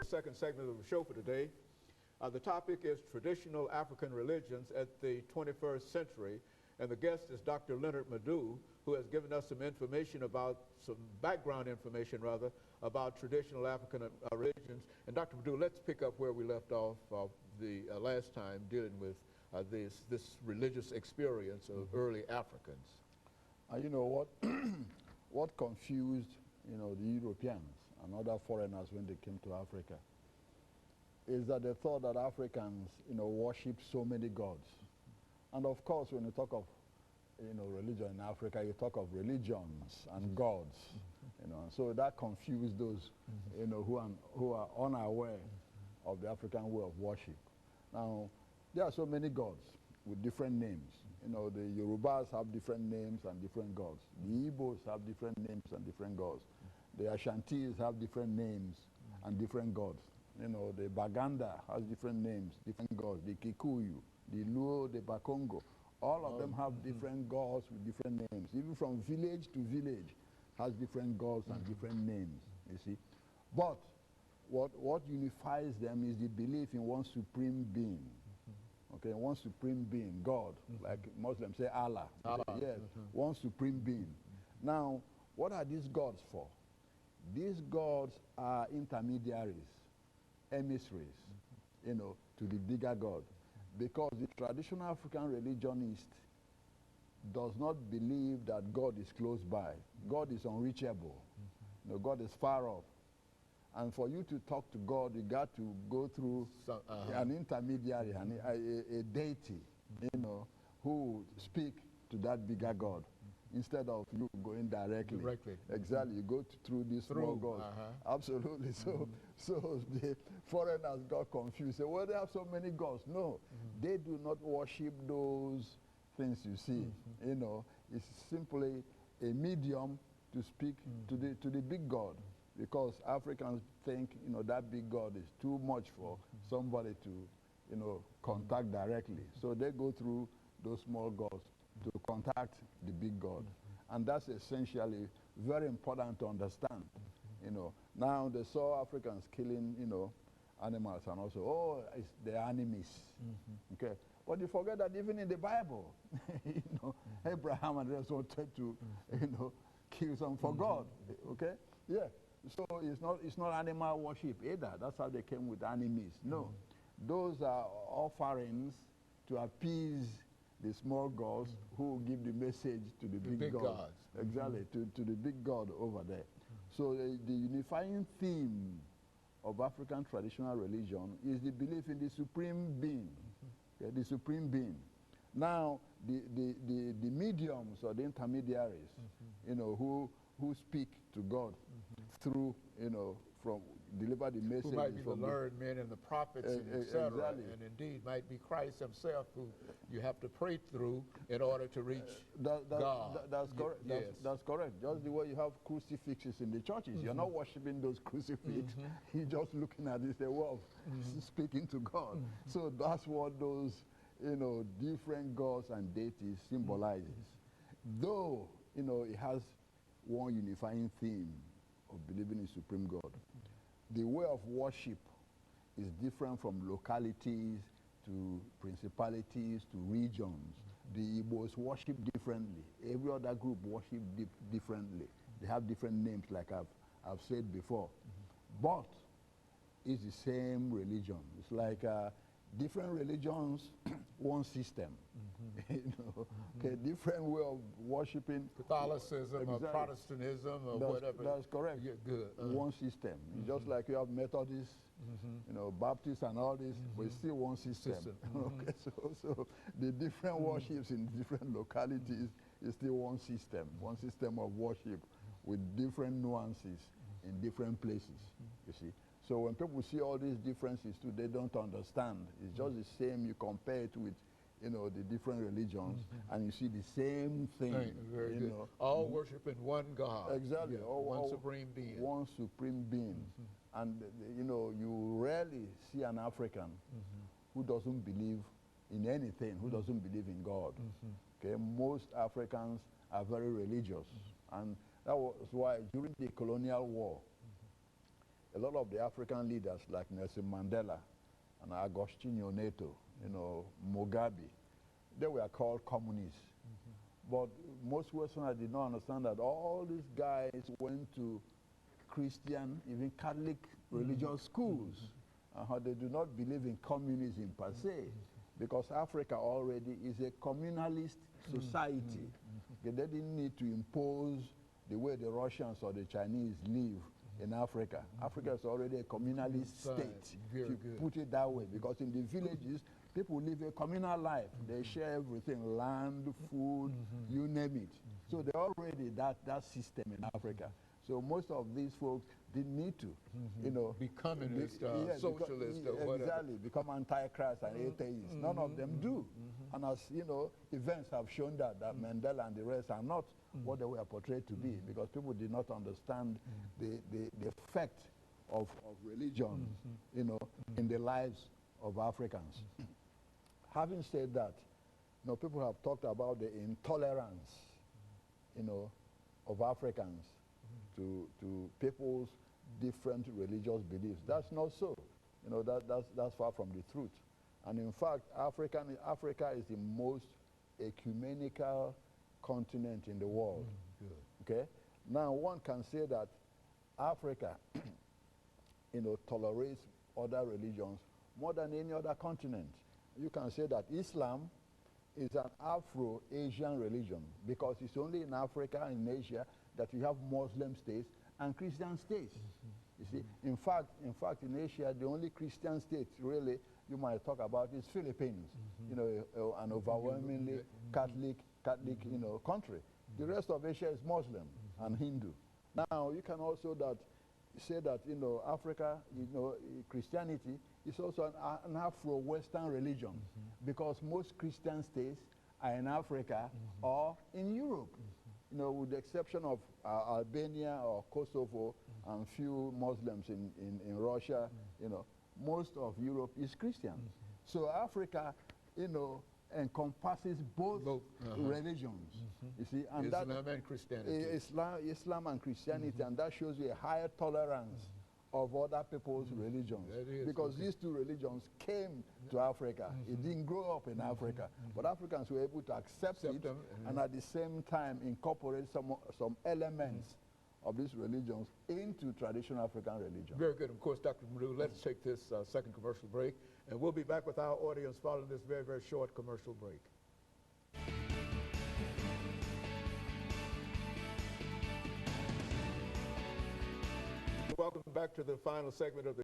second segment of the show for today. The topic is traditional African religions at the 21st century, and the guest is Dr. LMadu2, who has given us some information about, some background information rather, about traditional African religions. And Dr. LMadu2, let's pick up where we left off the last time, dealing with this religious experience of early Africans. You know what? What confused, the Europeans and other foreigners when they came to Africa is that they thought that Africans, worship so many gods. And of course, when you talk of, religion in Africa, you talk of religions and gods, so that confused those, who are unaware of the African way of worship. Now, there are so many gods with different names. The Yorubas have different names and different gods. The Igbos have different names and different gods. The Ashantis have different names and different gods. The Baganda has different names, different gods. The Kikuyu, the Luo, the Bakongo, all of them have different gods with different names. Even from village to village has different gods and different names, you see. But what unifies them is the belief in one supreme being. Okay, one supreme being, God, like Muslims say Allah. Allah. Yes, one supreme being. Now, what are these gods for? These gods are intermediaries, emissaries, to the bigger God. Because the traditional African religionist does not believe that God is close by. God is unreachable. God is far off. And for you to talk to God, you got to go through an intermediary, a deity, who speak to that bigger God instead of you going directly. Exactly. You go through this small God. Absolutely. So the foreigners got confused. Say, well, they have so many gods. No, they do not worship those things you see. It's simply a medium to speak to the big God. Because Africans think, that big God is too much for somebody to, contact directly. So they go through those small gods to contact the big God. And that's essentially very important to understand. Now they saw Africans killing, animals and also, oh, it's the enemies. Okay. But you forget that even in the Bible, Abraham and others wanted to, kill some for God. Okay. Yeah. So it's not animal worship either. That's how they came with enemies. No, those are offerings to appease the small gods who give the message to the big gods. Exactly, to the big God over there. So the unifying theme of African traditional religion is the belief in the supreme being, the supreme being. Now, the mediums or the intermediaries, who speak to God through, from deliver the message. Who might be the learned men and the prophets, etc. Exactly. And indeed might be Christ himself, who you have to pray through in order to reach God. That's correct. Yes. That's correct. Just the way you have crucifixes in the churches. You're not worshiping those crucifixes. You're just looking at it, say, well, speaking to God. So that's what those, different gods and deities symbolizes. Though, it has one unifying theme of believing in supreme God. The way of worship is different from localities to principalities to regions. The Igbos worship differently. Every other group worship differently. They have different names, like I've said before. But it's the same religion. It's like different religions, one system. Okay, different way of worshiping. Catholicism or Protestantism or whatever. That's correct. Yeah, good. One system. Just like you have Methodists, Baptists and all this, but it's still one system. Okay, so the different worships in different localities is still one system of worship with different nuances in different places, you see. So when people see all these differences too, they don't understand. It's just the same. You compare it with, the different religions, and you see the same thing. Very good. All worshiping one God. Exactly. Yeah, one supreme being. One supreme being. And, you rarely see an African who doesn't believe in anything, who doesn't believe in God. Okay, most Africans are very religious. And that was why during the colonial war, a lot of the African leaders like Nelson Mandela and Agostinho Neto, you know, Mugabe, they were called communists. But most Westerners did not understand that all these guys went to Christian, even Catholic religious schools, and how they do not believe in communism per se, because Africa already is a communalist society. They didn't need to impose the way the Russians or the Chinese live in Africa. Africa is already a communalist state, if you put it that way, because in the villages, people live a communal life. They share everything, land, food, you name it. So they're already that system in Africa. So most of these folks didn't need to, you know, be communist, socialist, or whatever. Exactly, become anti-Christ and atheists. None of them do. And as you know, events have shown that Mandela and the rest are not what they were portrayed to be, because people did not understand the effect of religion, you know, in the lives of Africans. Having said that, you know, people have talked about the intolerance, you know, of Africans to people's different religious beliefs. That's not so. You know, that's far from the truth. And in fact, Africa is the most ecumenical continent in the world. Okay? Now, one can say that Africa, you know, tolerates other religions more than any other continent. You can say that Islam is an Afro-Asian religion, because it's only in Africa and Asia that you have Muslim states and Christian states. You see, in fact, in Asia, the only Christian state really you might talk about is Philippines. You know, an overwhelmingly Catholic, you know, country. The rest of Asia is Muslim and Hindu. Now, you can also say that, you know, Africa, you know, Christianity is also an Afro-Western religion, because most Christian states are in Africa or in Europe. You know, with the exception of Albania or Kosovo and few Muslims in Russia, you know, most of Europe is Christian. So Africa, you know, encompasses both religions. You see, and Islam and Christianity. Islam and Christianity, and that shows you a higher tolerance of other people's religions. Because these two religions came to Africa. It didn't grow up in Africa. But Africans were able to accept it them, and at the same time incorporate some elements of these religions into traditional African religion. Very good. Of course, Dr. LMadu, let's take this second commercial break, and we'll be back with our audience following this very, very short commercial break. Welcome back to the final segment of the